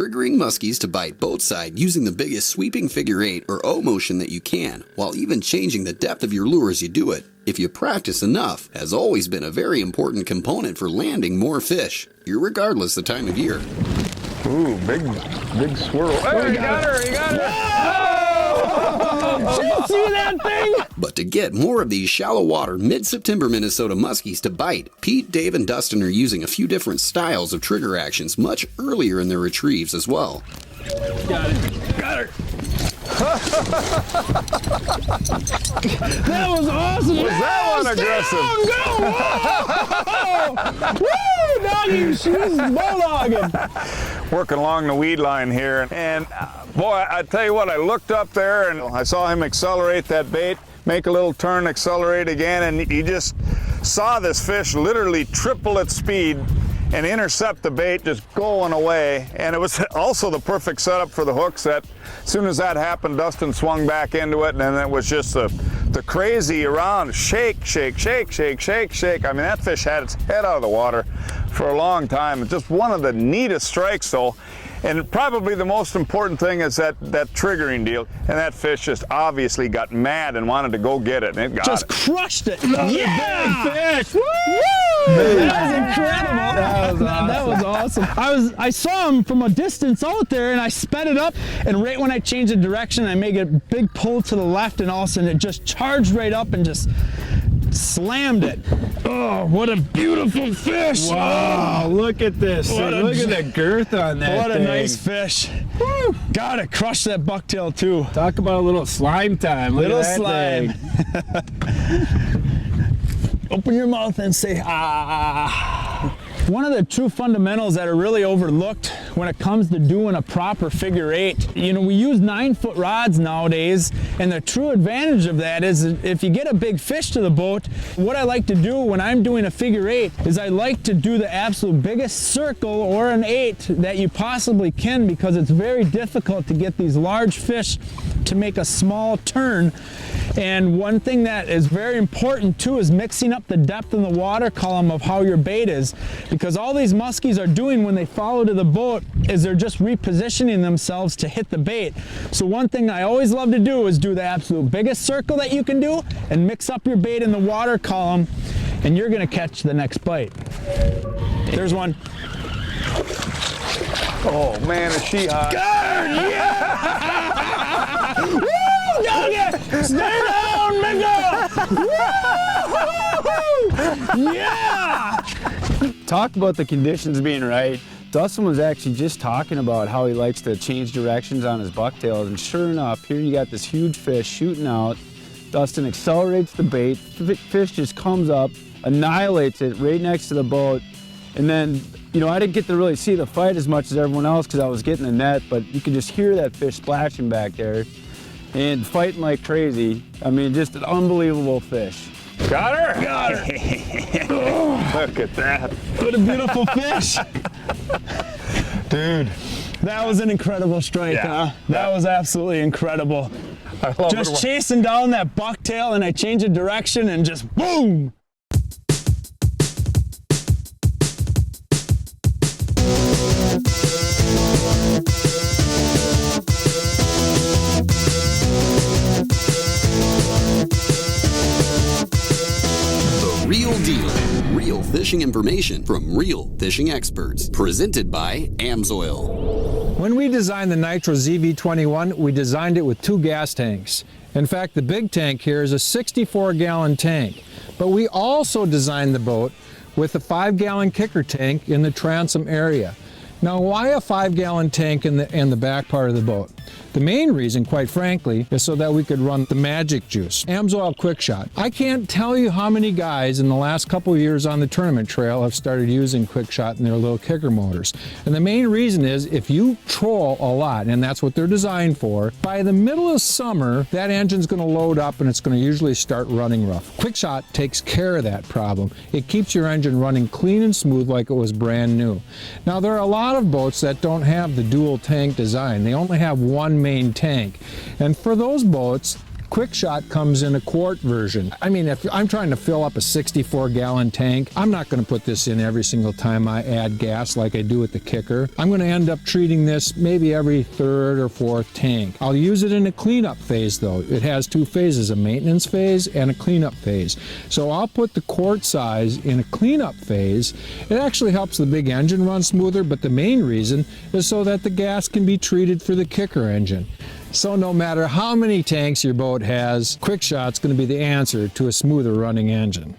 triggering muskies to bite boat side using the biggest sweeping figure 8 or O motion that you can, while even changing the depth of your lure as you do it, if you practice enough, has always been a very important component for landing more fish, irregardless the time of year. Ooh, big swirl. Hey, you got her, you got her! Did you see that thing? But to get more of these shallow water mid-September Minnesota muskies to bite, Pete, Dave, and Dustin are using a few different styles of trigger actions much earlier in their retrieves as well. Got it. Got her. That was awesome. Was that one aggressive? Go! Woo! Doggy, she's bulldogging. Working along the weed line here, and boy, I tell you what, I looked up there and I saw him accelerate that bait, make a little turn, accelerate again, and he just saw this fish literally triple its speed and intercept the bait just going away. And it was also the perfect setup for the hook set. As soon as that happened, Dustin swung back into it, and then it was just the crazy around shake, shake, shake, shake, shake, shake. I mean, that fish had its head out of the water for a long time. It's just one of the neatest strikes, though. And probably the most important thing is that triggering deal. And that fish just obviously got mad and wanted to go get it, and it got just it. Crushed it. Yeah! Big fish. Woo! That was incredible. That was awesome. I saw him from a distance out there, and I sped it up, and right when I changed the direction, I made a big pull to the left, and all of a sudden it just charged right up and just slammed it. Oh, what a beautiful fish. Wow, look at this. Look at the girth on that What a thing. nice fish. Woo. Gotta crush that bucktail too. Talk about a little slime time. Look Little at that slime. Open your mouth and say, ah. One of the true fundamentals that are really overlooked when it comes to doing a proper figure 8, you know, we use 9-foot rods nowadays, and the true advantage of that is if you get a big fish to the boat, what I like to do when I'm doing a figure 8 is I like to do the absolute biggest circle or an 8 that you possibly can, because it's very difficult to get these large fish to make a small turn. And one thing that is very important too is mixing up the depth in the water column of how your bait is, because all these muskies are doing when they follow to the boat is they're just repositioning themselves to hit the bait. So one thing I always love to do is do the absolute biggest circle that you can do and mix up your bait in the water column, and you're gonna catch the next bite. There's one. Oh man, is she hot? Good! Yeah! Woo! Doggy! Stay down, Mingo! Woo! Yeah! Talk about the conditions being right. Dustin was actually just talking about how he likes to change directions on his bucktails, and sure enough, here you got this huge fish shooting out. Dustin accelerates the bait, fish just comes up, annihilates it right next to the boat, and then, you know, I didn't get to really see the fight as much as everyone else because I was getting the net, but you could just hear that fish splashing back there and fighting like crazy. I mean, just an unbelievable fish. Got her? Got her! Look at that. What a beautiful fish! Dude. That was an incredible strike, Yeah. huh? That was absolutely incredible. I love Just it. chasing down that bucktail, and I changed the direction and just boom! Real Deal. Real fishing information from real fishing experts. Presented by AMSOIL. When we designed the Nitro ZV21, we designed it with 2 gas tanks. In fact, the big tank here is a 64-gallon tank. But we also designed the boat with a 5-gallon kicker tank in the transom area. Now, why a 5-gallon tank in the back part of the boat? The main reason, quite frankly, is so that we could run the magic juice, AMSOIL Quick Shot. I can't tell you how many guys in the last couple of years on the tournament trail have started using Quick Shot in their little kicker motors. And the main reason is if you troll a lot, and that's what they're designed for, by the middle of summer, that engine's going to load up and it's going to usually start running rough. Quick Shot takes care of that problem. It keeps your engine running clean and smooth like it was brand new. Now, there are a lot of boats that don't have the dual tank design. They only have one main tank. And for those boats, Quick Shot comes in a quart version. I mean, if I'm trying to fill up a 64-gallon tank, I'm not going to put this in every single time I add gas like I do with the kicker. I'm going to end up treating this maybe every third or fourth tank. I'll use it in a cleanup phase though. It has two phases, a maintenance phase and a cleanup phase. So I'll put the quart size in a cleanup phase. It actually helps the big engine run smoother, but the main reason is so that the gas can be treated for the kicker engine. So no matter how many tanks your boat has, Quick Shot's going to be the answer to a smoother running engine.